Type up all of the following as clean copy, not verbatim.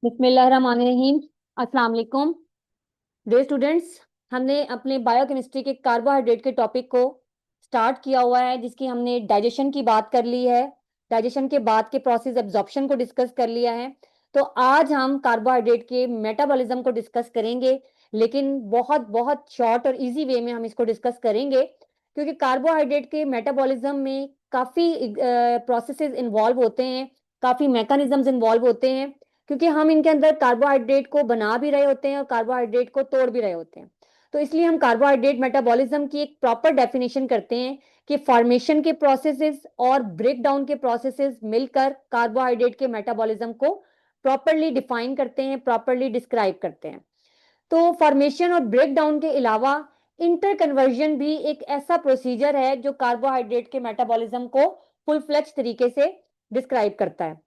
बिस्मिल्लाहिर्रहमानिर्रहीम। अस्सलाम वालेकुम। डे स्टूडेंट्स, हमने अपने बायोकेमिस्ट्री के कार्बोहाइड्रेट के टॉपिक को स्टार्ट किया हुआ है, जिसकी हमने डाइजेशन की बात कर ली है। डाइजेशन के बाद के प्रोसेस एब्जॉर्प्शन को डिस्कस कर लिया है। तो आज हम कार्बोहाइड्रेट के मेटाबॉलिज्म को डिस्कस करेंगे, लेकिन बहुत बहुत शॉर्ट और इजी वे में हम इसको डिस्कस करेंगे, क्योंकि कार्बोहाइड्रेट के मेटाबॉलिज्म में काफ़ी प्रोसेसेस इन्वॉल्व होते हैं, काफ़ी मैकेनिज्म्स इन्वॉल्व होते हैं, क्योंकि हम इनके अंदर कार्बोहाइड्रेट को बना भी रहे होते हैं और कार्बोहाइड्रेट को तोड़ भी रहे होते हैं। तो इसलिए हम कार्बोहाइड्रेट मेटाबॉलिज्म की एक प्रॉपर डेफिनेशन करते हैं कि फॉर्मेशन के प्रोसेसेस और ब्रेक डाउन के प्रोसेसेस मिलकर कार्बोहाइड्रेट के मेटाबॉलिज्म को प्रॉपरली डिफाइन करते हैं, प्रॉपरली डिस्क्राइब करते हैं। तो फॉर्मेशन और ब्रेक डाउन के अलावा इंटर कन्वर्जन भी एक ऐसा प्रोसीजर है जो कार्बोहाइड्रेट के मेटाबॉलिज्म को फुल फ्लेज तरीके से डिस्क्राइब करता है।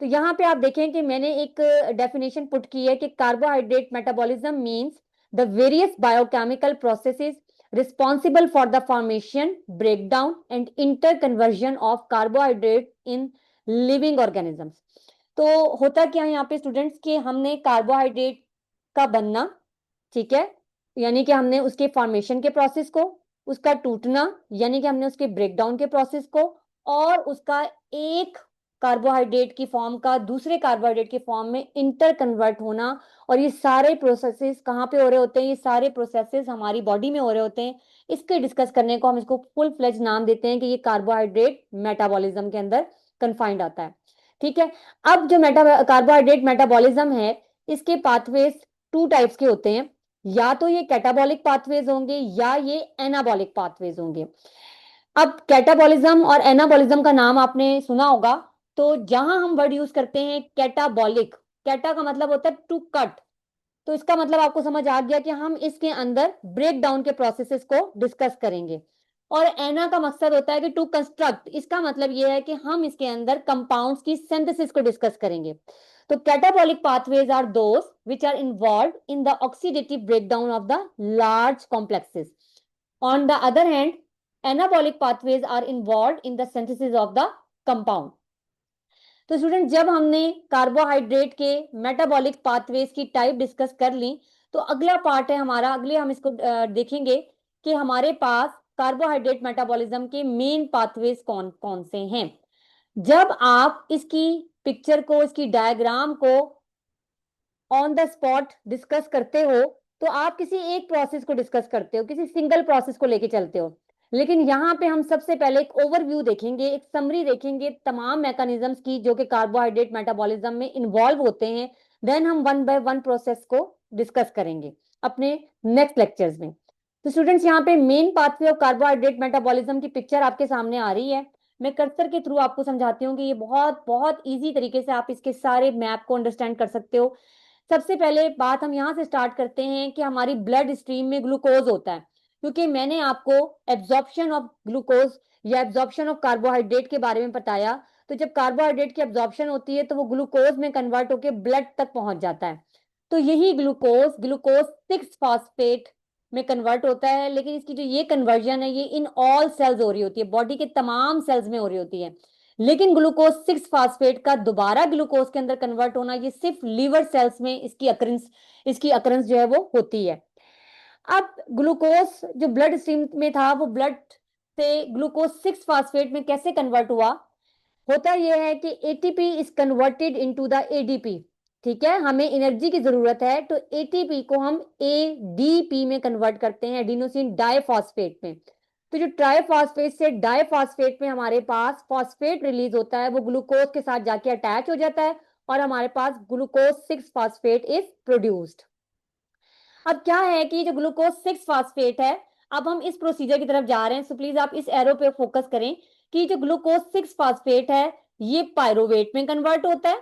तो यहाँ पे आप देखें कि मैंने एक डेफिनेशन पुट की है कि carbohydrate metabolism means the various biochemical processes responsible for the formation, breakdown and inter conversion of carbohydrate in living organisms. तो होता क्या है यहाँ पे स्टूडेंट्स कि हमने कार्बोहाइड्रेट का बनना, ठीक है, यानी कि हमने उसके फॉर्मेशन के प्रोसेस को, उसका टूटना यानी कि हमने उसके ब्रेकडाउन के प्रोसेस को, और उसका एक कार्बोहाइड्रेट की फॉर्म का दूसरे कार्बोहाइड्रेट की फॉर्म में इंटर कन्वर्ट होना। और ये सारे प्रोसेसेस कहाँ पे हो रहे होते हैं? ये सारे प्रोसेसेस हमारी बॉडी में हो रहे होते हैं। इसके डिस्कस करने को हम इसको फुल फ्लेज नाम देते हैं कि ये कार्बोहाइड्रेट मेटाबॉलिज्म के अंदर कन्फाइंड आता है। ठीक है। अब जो कार्बोहाइड्रेट मेटाबॉलिज्म है, इसके पाथवेज टू टाइप्स के होते हैं। या तो ये कैटाबॉलिक पाथवेज होंगे या ये एनाबॉलिक पाथवेज होंगे। अब कैटाबॉलिज्म और एनाबॉलिज्म का नाम आपने सुना होगा। तो जहां हम वर्ड यूज करते हैं कैटाबॉलिक, कैटा का मतलब होता है टू कट, तो इसका मतलब आपको समझ आ गया कि हम इसके अंदर ब्रेक डाउन के प्रोसेसेस को डिस्कस करेंगे। और एना का मकसद होता है कि टू कंस्ट्रक्ट, इसका मतलब यह है कि हम इसके अंदर कंपाउंड्स की सिंथेसिस को डिस्कस करेंगे। तो catabolic pathways are those which are involve in the oxidative breakdown of the large complexes. On the other hand, anabolic pathways are involve in the synthesis of the compound. तो student, जब हमने carbohydrate के metabolic pathways की type discuss कर ली, तो अगला part है हमारा, अगले हम इसको देखेंगे कि हमारे पास कार्बोहाइड्रेट मेटाबॉलिज्म के मेन पाथवेज कौन कौन से हैं। जब आप इसकी पिक्चर को, इसकी डायग्राम को ऑन द स्पॉट डिस्कस करते हो, तो आप किसी एक प्रोसेस को डिस्कस करते हो, किसी सिंगल प्रोसेस को लेके चलते हो। लेकिन यहाँ पे हम सबसे पहले एक ओवरव्यू देखेंगे, एक समरी देखेंगे तमाम मैकेनिज्म्स की जो कि कार्बोहाइड्रेट मेटाबॉलिज्म में इन्वॉल्व होते हैं। देन हम वन बाय वन प्रोसेस को डिस्कस करेंगे अपने नेक्स्ट लेक्चर्स में। तो स्टूडेंट्स, यहाँ पे main pathway of carbohydrate metabolism की पिक्चर आपके सामने आ रही है। मैं कर्सर के थ्रू आपको समझाती हूँ कि ये बहुत बहुत इजी तरीके से आप इसके सारे मैप को अंडरस्टैंड कर सकते हो। सबसे पहले बात हम यहाँ से स्टार्ट करते हैं कि हमारी ब्लड स्ट्रीम में ग्लूकोज होता है, क्योंकि मैंने आपको एब्जॉर्प्शन ऑफ ग्लूकोज या एब्जॉर्प्शन ऑफ कार्बोहाइड्रेट के बारे में बताया। तो जब कार्बोहाइड्रेट की एब्जॉर्प्शन होती है तो वो ग्लूकोज में कन्वर्ट होकर ब्लड तक पहुंच जाता है। तो यही ग्लूकोज ग्लूकोज 6 फॉस्फेट में कन्वर्ट होता है। लेकिन इसकी जो ये कन्वर्जन है, ये इन ऑल सेल्स हो रही होती है, बॉडी के तमाम सेल्स में हो रही होती है। लेकिन ग्लूकोज 6 फॉस्फेट का दोबारा ग्लूकोज के अंदर कन्वर्ट होना, ये सिर्फ लीवर सेल्स में इसकी अकरेंस जो है वो होती है। अब ग्लूकोज जो ब्लड स्ट्रीम में था, वो ब्लड से ग्लूकोज 6 फॉस्फेट में कैसे कन्वर्ट हुआ? होता यह है कि ATP is converted into the ADP. ठीक है, हमें एनर्जी की जरूरत है, तो एटीपी को हम एडीपी में कन्वर्ट करते हैं, एडिनोसिन डाइफॉस्फेट में। तो जो ट्राइफॉस्फेट से डाइफॉस्फेट में हमारे पास फॉस्फेट रिलीज होता है, वो ग्लूकोज के साथ जाके अटैच हो जाता है और हमारे पास ग्लूकोज 6 फॉस्फेट इज प्रोड्यूस्ड। अब क्या है कि जो ग्लूकोज 6 फॉस्फेट है, अब हम इस प्रोसीजर की तरफ जा रहे हैं। सो प्लीज आप इस एरो पे फोकस करें कि जो ग्लूकोज 6 फॉस्फेट है, ये पायरोवेट में कन्वर्ट होता है,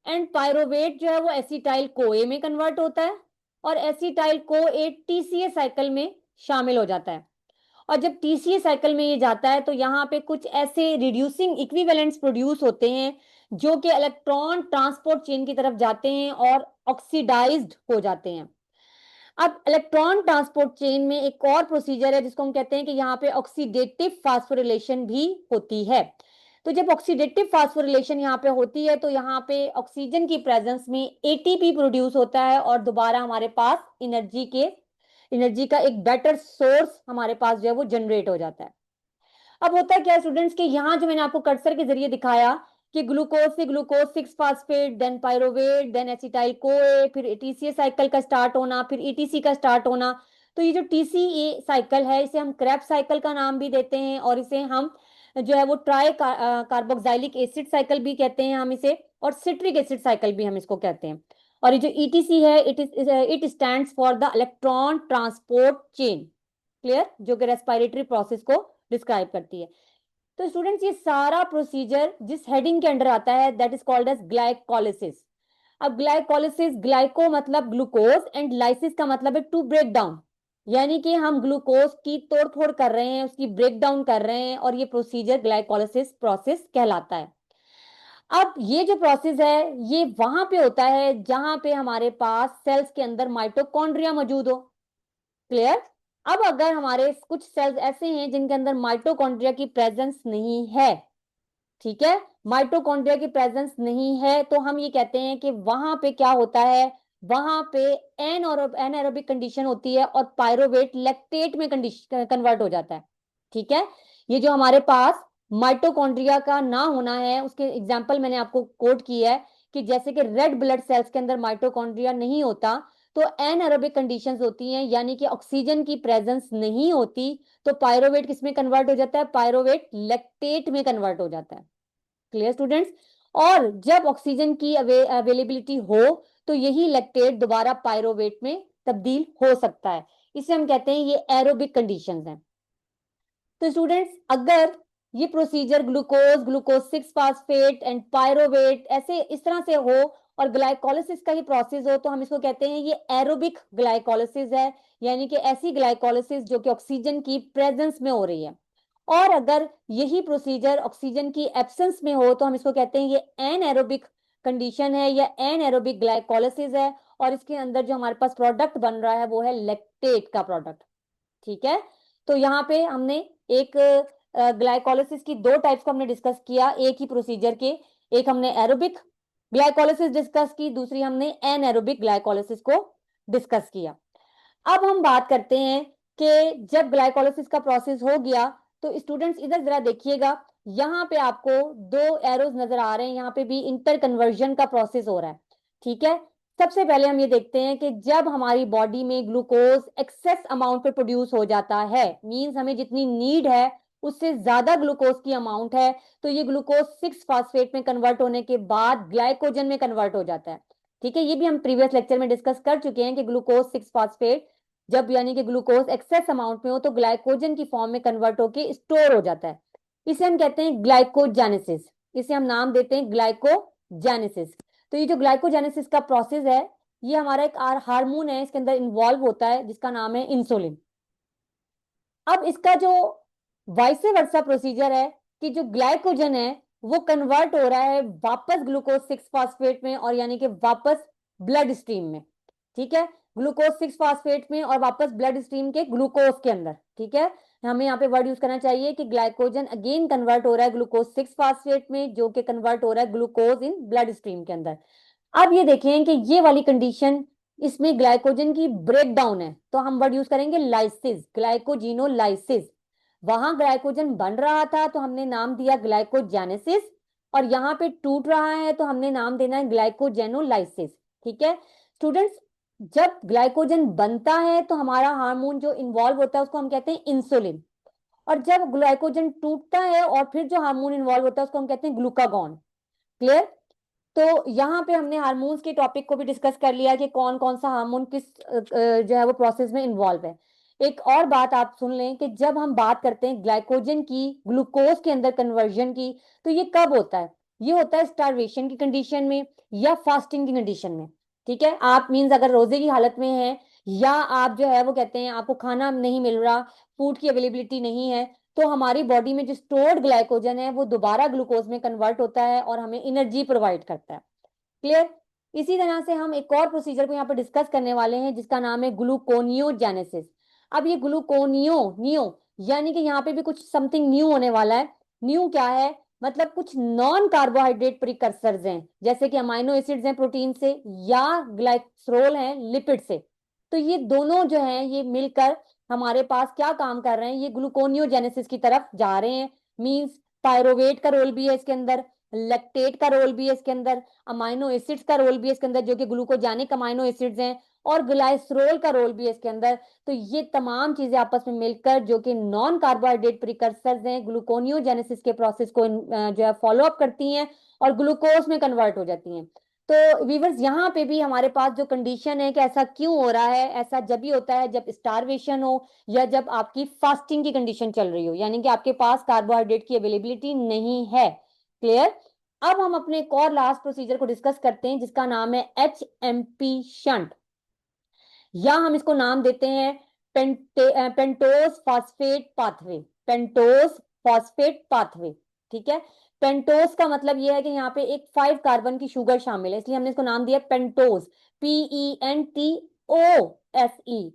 एंड पायरोवेट जो है वो एसिटाइल कोए में कन्वर्ट होता है, और एसिटाइल कोए टीसीए साइकिल में शामिल हो जाता है। और जब टीसीए साइकिल में ये जाता है, तो यहाँ पे कुछ ऐसे रिड्यूसिंग इक्विवेलेंट्स प्रोड्यूस होते हैं जो कि इलेक्ट्रॉन ट्रांसपोर्ट चेन की तरफ जाते हैं और ऑक्सीडाइज्ड हो जाते हैं। अब इलेक्ट्रॉन ट्रांसपोर्ट चेन में एक और प्रोसीजर है जिसको हम कहते हैं कि यहाँ पे ऑक्सीडेटिव फास्फोरिलेशन भी होती है। तो जब ऑक्सीडेटिव फास्फोरिलेशन यहाँ पे होती है तो यहाँ पे ऑक्सीजन की प्रेजेंस में एटीपी प्रोड्यूस होता है और दोबारा हमारे पास एनर्जी का एक बेटर सोर्स हमारे पास जो है वो जनरेट हो जाता है। अब होता है क्या स्टूडेंट्स कि यहाँ जो मैंने आपको कर्सर के जरिए दिखाया कि ग्लूकोज से glucose 6 phosphate, then pyruvate, then acetyl CoA, फिर टीसीए साइकिल का स्टार्ट होना, फिर ईटीसी का स्टार्ट होना। तो ये जो टीसीए साइकिल है इसे हम क्रैब साइकिल का नाम भी देते हैं और इसे हम जो है वो ट्राई कार्बोक्सिलिक एसिड साइकिल भी कहते हैं हम इसे, और सिट्रिक एसिड साइकिल भी हम इसको कहते हैं। और ये जो ईटीसी है it stands for the electron transport chain. Clear, जो कि रेस्पिरेटरी प्रोसेस को डिस्क्राइब करती है। तो स्टूडेंट्स ये सारा प्रोसीजर जिस हेडिंग के अंडर आता है that is called as glycolysis. अब ग्लाइकोलिसिस, ग्लाइको मतलब ग्लूकोज एंड लाइसिस का मतलब है टू ब्रेक डाउन, यानी कि हम ग्लूकोज की तोड़ फोड़ कर रहे हैं, उसकी ब्रेक डाउन कर रहे हैं, और ये प्रोसीजर ग्लाइकोलिसिस प्रोसेस कहलाता है। अब ये जो प्रोसेस है ये वहां पे होता है जहां पे हमारे पास सेल्स के अंदर माइटोकॉन्ड्रिया मौजूद हो। क्लियर। अब अगर हमारे कुछ सेल्स ऐसे हैं जिनके अंदर माइटोकॉन्ड्रिया की प्रेजेंस नहीं है, ठीक है, माइटोकॉन्ड्रिया की प्रेजेंस नहीं है, तो हम ये कहते हैं कि वहां पे क्या होता है, वहां पे एनएरोबिक कंडीशन होती है और पायरोवेट लैक्टेट में कंडीशन कन्वर्ट हो जाता है। ठीक है, ये जो हमारे पास माइटोकॉन्ड्रिया का ना होना है उसके एग्जांपल मैंने आपको कोट किया है कि जैसे कि रेड ब्लड सेल्स के अंदर माइटोकॉन्ड्रिया नहीं होता तो एनएरोबिक कंडीशंस होती हैं, यानी कि ऑक्सीजन की प्रेजेंस नहीं होती, तो पायरोवेट किस में कन्वर्ट हो जाता है, पायरोवेट लैक्टेट में कन्वर्ट हो जाता है। Clear students. और जब ऑक्सीजन की अवेलेबिलिटी हो तो यही लैक्टेट दोबारा पायरोवेट में तब्दील हो सकता है, इसे हम कहते हैं ये एरोबिक कंडीशंस हैं। तो स्टूडेंट्स अगर ये procedure glucose, glucose 6 phosphate and pyruvate ऐसे इस तरह से हो और ग्लाइकोलिसिस का ही प्रोसेस हो तो हम इसको कहते हैं ये एरोबिक ग्लाइकोलिसिस है, यानी कि ऐसी ग्लाइकोलिसिस जो कि ऑक्सीजन की प्रेजेंस में हो रही है। और अगर यही प्रोसीजर ऑक्सीजन की एब्सेंस में हो तो हम इसको कहते हैं ये एनएरोबिक कंडीशन है या एनएरोबिक ग्लाइकोलिसिस है, और इसके अंदर जो हमारे पास प्रोडक्ट बन रहा है वो है लैक्टेट का प्रोडक्ट। ठीक है, तो यहाँ पे हमने एक ग्लाइकोलिसिस की दो टाइप्स को हमने डिस्कस किया एक ही प्रोसीजर के, एक हमने एरोबिक ग्लाइकोलिसिस डिस्कस की, दूसरी हमने एनएरोबिक ग्लाइकोलिसिस को डिस्कस किया। अब हम बात करते हैं कि जब ग्लाइकोलिसिस का प्रोसेस हो गया तो स्टूडेंट्स इधर जरा देखिएगा, यहाँ पे आपको दो एरोज नजर आ रहे हैं, यहाँ पे भी इंटर कन्वर्जन का प्रोसेस हो रहा है। ठीक है, सबसे पहले हम ये देखते हैं कि जब हमारी बॉडी में ग्लूकोज एक्सेस अमाउंट पे प्रोड्यूस हो जाता है, मींस हमें जितनी नीड है उससे ज्यादा ग्लूकोज की अमाउंट है, तो ये ग्लूकोज 6 फास्फेट में कन्वर्ट होने के बाद ग्लाइकोजन में कन्वर्ट हो जाता है। ठीक है, ये भी हम प्रीवियस लेक्चर में डिस्कस कर चुके हैं कि ग्लूकोज 6 फास्फेट जब यानी कि ग्लूकोज एक्सेस अमाउंट में हो तो ग्लाइकोजन की फॉर्म में कन्वर्ट होकर स्टोर हो जाता है, इसे हम कहते हैं ग्लाइकोजेनेसिस, इसे हम नाम देते हैं ग्लाइकोजेनेसिस। तो ये जो ग्लाइकोजेनेसिस का प्रोसेस है ये हमारा एक हार्मोन है इसके अंदर इन्वॉल्व होता है जिसका नाम है इंसुलिन। अब इसका जो वाइसे वर्सा प्रोसीजर है कि जो ग्लाइकोजन है वो कन्वर्ट हो रहा है वापस ग्लूकोज 6 फास्फेट में और यानी कि वापस ब्लड स्ट्रीम में। ठीक है, ग्लूकोज 6 फास्फेट में और वापस ब्लड स्ट्रीम के ग्लूकोज के अंदर। ठीक है, हमें यहाँ पे वर्ड यूज करना चाहिए कि ग्लाइकोजन अगेन कन्वर्ट हो रहा है ग्लूकोज 6 फास्फेट में जो कि कन्वर्ट हो रहा है ग्लूकोज इन ब्लड स्ट्रीम के अंदर। अब ये देखें कि ये वाली कंडीशन इसमें ग्लाइकोजन की ब्रेक डाउन है तो हम वर्ड यूज करेंगे लाइसिस, ग्लाइकोजिनोलाइसिस। वहां ग्लाइकोजन बन रहा था तो हमने नाम दिया ग्लाइकोजेनेसिस, और यहाँ पे टूट रहा है तो हमने नाम देना है ग्लाइकोजेनोलाइसिस। ठीक है स्टूडेंट्स, जब ग्लाइकोजन बनता है तो हमारा हार्मोन जो इन्वॉल्व होता है उसको हम कहते हैं इंसुलिन, और जब ग्लाइकोजन टूटता है और फिर जो हार्मोन इन्वॉल्व होता है उसको हम कहते हैं ग्लूकागॉन। क्लियर। तो यहाँ पे हमने हार्मोन्स के टॉपिक को भी डिस्कस कर लिया कि कौन कौन सा हार्मोन किस जो है वो प्रोसेस में इन्वॉल्व है। एक और बात आप सुन लें कि जब हम बात करते हैं ग्लाइकोजन की ग्लूकोज के अंदर कन्वर्जन की तो ये कब होता है, ये होता है स्टारवेशन की कंडीशन में या फास्टिंग की कंडीशन में। ठीक है, आप मीन्स अगर रोजे की हालत में है या आप जो है वो कहते हैं आपको खाना नहीं मिल रहा, फूड की अवेलेबिलिटी नहीं है, तो हमारी बॉडी में जो स्टोर्ड ग्लाइकोजन है वो दोबारा ग्लूकोज में कन्वर्ट होता है और हमें एनर्जी प्रोवाइड करता है। क्लियर। इसी तरह से हम एक और प्रोसीजर को यहाँ पर डिस्कस करने वाले हैं जिसका नाम है ग्लूकोनियोजेनेसिस। अब ये ग्लूकोनियो नियो यानी कि यहाँ पे भी कुछ समथिंग न्यू होने वाला है। न्यू क्या है मतलब कुछ नॉन कार्बोहाइड्रेट प्रिकर्सर्स हैं, जैसे कि अमाइनो एसिड्स हैं प्रोटीन से, या ग्लाइसरोल हैं लिपिड से। तो ये दोनों जो हैं ये मिलकर हमारे पास क्या काम कर रहे हैं, ये ग्लूकोनियोजेनेसिस की तरफ जा रहे हैं। मींस पायरोवेट का रोल भी है इसके अंदर, लैक्टेट का रोल भी है इसके अंदर, अमाइनो एसिड्स का रोल भी है इसके अंदर जो कि ग्लूकोजेनिक अमाइनो एसिड्स हैं, और ग्लाइसरोल का रोल भी है इसके अंदर। तो ये तमाम चीजें आपस में मिलकर जो कि नॉन कार्बोहाइड्रेट प्रिकर्सर्स हैं, ग्लूकोनियोजेनेसिस के प्रोसेस को जो है फॉलो अप करती हैं और ग्लूकोज में कन्वर्ट हो जाती हैं। तो वीवर्स यहाँ पे भी हमारे पास जो कंडीशन है कि ऐसा क्यों हो रहा है, ऐसा जब भी होता है जब स्टारवेशन हो या जब आपकी फास्टिंग की कंडीशन चल रही हो, यानी कि आपके पास कार्बोहाइड्रेट की अवेलेबिलिटी नहीं है। क्लियर। अब हम अपने एक और लास्ट प्रोसीजर को डिस्कस करते हैं जिसका नाम है HMP शंट, या हम इसको नाम देते हैं pentose phosphate pathway. Pentose phosphate pathway, ठीक है। पेंटोज का मतलब यह है कि यहाँ पे एक 5 कार्बन की शुगर शामिल है, इसलिए हमने इसको नाम दिया pentose, PENTOSE,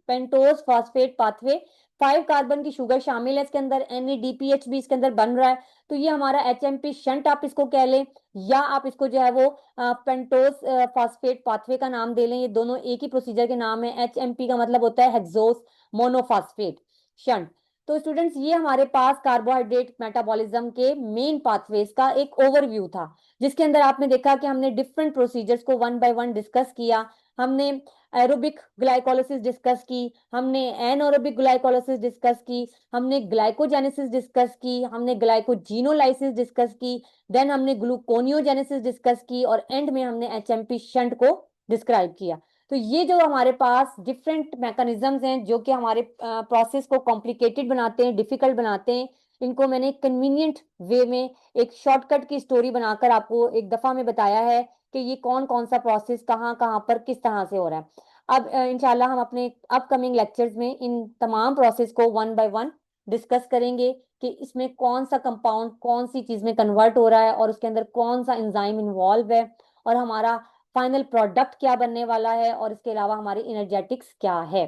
pentose phosphate pathway. 5 carbon की शुगर शामिल है इसके अंदर, NADPH भी इसके अंदर बन रहा है। तो ये हमारा HMP शंट आप इसको कह लें, या आप इसको जो है वो पेंटोज फॉस्फेट पाथवे का नाम दे लें। ये दोनों एक ही प्रोसीजर के नाम है। HMP का मतलब होता है हेक्सोस मोनोफॉस्फेट शंट। तो स्टूडेंट्स ये हमारे पास कार्बोहाइड्रेट मेटाबॉलिज्म के मेन पाथवेज का एक ओवरव्यू था, जिसके अंदर आपने देखा कि हमने डिफरेंट प्रोसीजर्स को वन बाय वन डिस्कस किया। हमने एरोबिक ग्लाइकोलिसिस डिस्कस की, हमने एनएरोबिक ग्लाइकोलिसिस डिस्कस की, हमने ग्लाइकोजेनेसिस डिस्कस की, हमने ग्लाइकोजीनोलाइसिस डिस्कस की, देन हमने ग्लूकोनियोजेनेसिस डिस्कस की, और एंड में हमने HMP शंट को डिस्क्राइब किया। तो ये जो हमारे पास डिफरेंट मैकेनिज्म्स हैं जो कि हमारे प्रोसेस को कॉम्प्लिकेटेड बनाते हैं, डिफिकल्ट बनाते हैं, इनको मैंने कन्वीनियंट वे में एक शॉर्टकट की स्टोरी बनाकर आपको एक दफा में बताया है कि ये कौन कौन सा प्रोसेस कहाँ कहाँ पर किस तरह से हो रहा है। अब इंशाल्लाह हम अपने अपकमिंग लेक्चर्स में इन तमाम प्रोसेस को वन बाय वन डिस्कस करेंगे कि इसमें कौन सा कंपाउंड कौन सी चीज में कन्वर्ट हो रहा है और उसके अंदर कौन सा एंजाइम इन्वॉल्व है, और हमारा फाइनल प्रोडक्ट क्या बनने वाला है, और इसके अलावा हमारी एनर्जेटिक्स क्या है।